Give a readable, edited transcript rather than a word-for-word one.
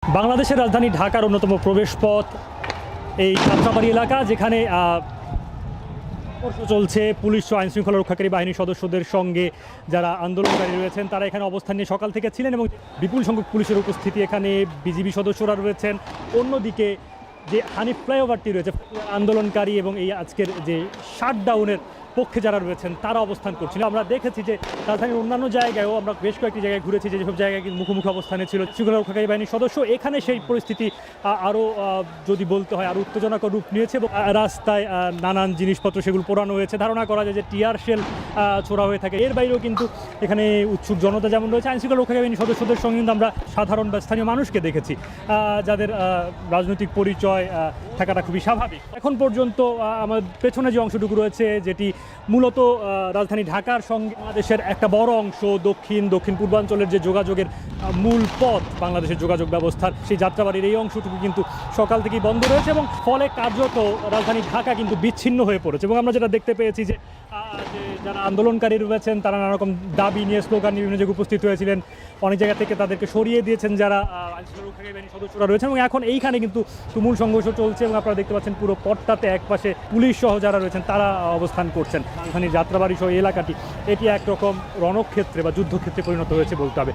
বাংলাদেশের রাজধানী ঢাকার অন্যতম প্রবেশপথ এই যাত্রাবাড়ি এলাকা, যেখানে চলছে পুলিশ ও আইনশৃঙ্খলা রক্ষাকারী বাহিনীর সদস্যদের সঙ্গে যারা আন্দোলনকারী রয়েছেন তারা এখানে অবস্থান নিয়ে সকাল থেকে ছিলেন এবং বিপুল সংখ্যক পুলিশের উপস্থিতি, এখানে বিজিবি সদস্যরা রয়েছেন। অন্যদিকে যে হানিফ ফ্লাইওভারটি রয়েছে, আন্দোলনকারী এবং এই আজকের যে শাটডাউনের পক্ষে যারা রয়েছেন তারা অবস্থান করছিল। আমরা দেখেছি যে রাজধানীর অন্যান্য জায়গায়ও আমরা বেশ কয়েকটি জায়গায় ঘুরেছি যেসব জায়গায় মুখোমুখি অবস্থানে ছিল শৃঙ্খলা রক্ষাকারী বাহিনীর সদস্য। এখানে সেই পরিস্থিতি আরও যদি বলতে হয় আরও উত্তেজনাকর রূপ নিয়েছে এবং রাস্তায় নানান জিনিসপত্র সেগুলো পোড়ানো হয়েছে। ধারণা করা যায় যে টিয়ার শেল ছোড়া হয়ে থাকে। এর বাইরেও কিন্তু এখানে উৎসুক জনতা যেমন রয়েছে, আইনশৃঙ্খলা রক্ষাকারী বাহিনীর সদস্যদের সঙ্গে কিন্তু আমরা সাধারণ বা স্থানীয় মানুষকে দেখেছি যাদের রাজনৈতিক পরিচয় থাকাটা খুবই স্বাভাবিক। এখন পর্যন্ত আমার পেছনে যে অংশটুকু রয়েছে, যেটি মূলত রাজধানী ঢাকার সঙ্গে বাংলাদেশের একটা বড় অংশ, দক্ষিণ পূর্বাঞ্চলের যে যোগাযোগের মূল পথ বাংলাদেশের যোগাযোগ ব্যবস্থার, সেই যাত্রাবাড়ির এই অংশটুকু কিন্তু সকাল থেকেই বন্ধ রয়েছে এবং ফলে কার্যত রাজধানী ঢাকা কিন্তু বিচ্ছিন্ন হয়ে পড়েছে। এবং আমরা যেটা দেখতে পেয়েছি যে যারা আন্দোলনকারী রয়েছেন তারা নানা রকম দাবি নিয়ে স্লোগান নিয়ে বিভিন্ন জায়গায় উপস্থিত হয়েছিলেন। অনেক জায়গা থেকে তাদেরকে সরিয়ে দিয়েছেন যারা আইনশৃঙ্খলা রক্ষাকারী বাহিনীর সদস্যরা রয়েছেন এবং এখন এইখানে কিন্তু তুমুল সংঘর্ষ চলছে এবং আপনারা দেখতে পাচ্ছেন পুরো পথটাতে একপাশে পুলিশ সহ যারা রয়েছেন তারা অবস্থান করছেন। রাজধানীর যাত্রাবাড়ি সহ এলাকাটি এটি একরকম রণক্ষেত্রে বা যুদ্ধক্ষেত্রে পরিণত হয়েছে বলতে হবে।